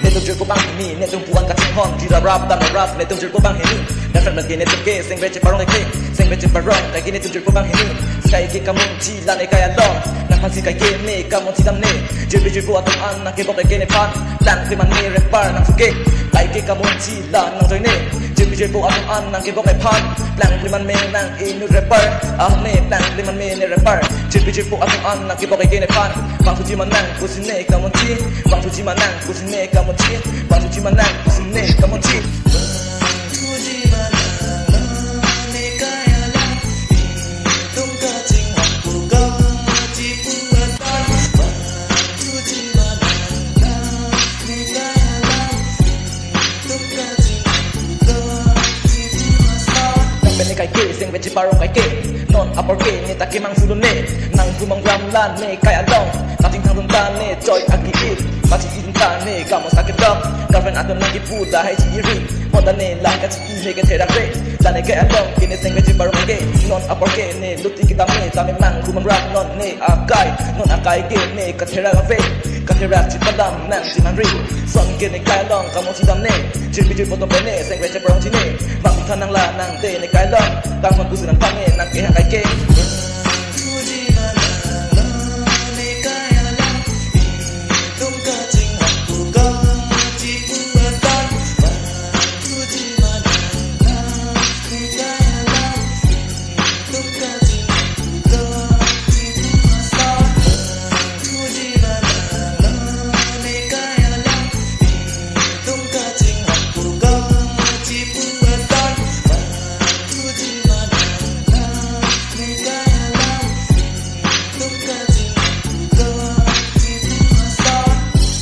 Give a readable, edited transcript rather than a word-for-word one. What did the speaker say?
내돈 줄고 방힘이 내돈 부한 같은 헌 뒤라 랍 담에 랍 내돈 줄고 방힘이 나선 몇 개내 게 생배치 바롱의 게 생배치 바롱 나기 내돈 줄고 방힘이 스카이게 까문지 라네 가야 넌 한시가게 내 까문지 담네 줄비줄고 아tom an 나게 먹을 게내 판 랑크만 내 랩발 낭수게 나이게 까문지 라 낭저이네 줄비줄고 atom an 나게 먹을 판 랑크만 매낭 이누 랩발 아네 랑크만 매내 랩발 줄비줄고 atom an 나게 먹을 게내 판 방수지만 난 구스네 까문지 방수지만 난 구스네 까문지 방수지만 난 구스네 까문지 Kay sing bechi parong kay ke non upper ke ni taki mang sulun ne nang gumang ramlan ne kaya long kating tang ta ne joy agi it mati in ta ne kamo sakit dam girlfriend aton lagi puta hai chi ri moda ne la ka chi ne ke thera re la ne kaya long kini sing bechi parong kay ke non upper ke ne luti kita me ta me mang gumang ram non ne akai non akai ke ne ka thera ve ka thera chi padam nang chi man ri son ke ne kaya long kamo chi dam ne jirbi jir potom bene sing bechi parong chi ne mang tanang la nang te ne kaya long Tang man gusto ng pangin, ang kaya kay King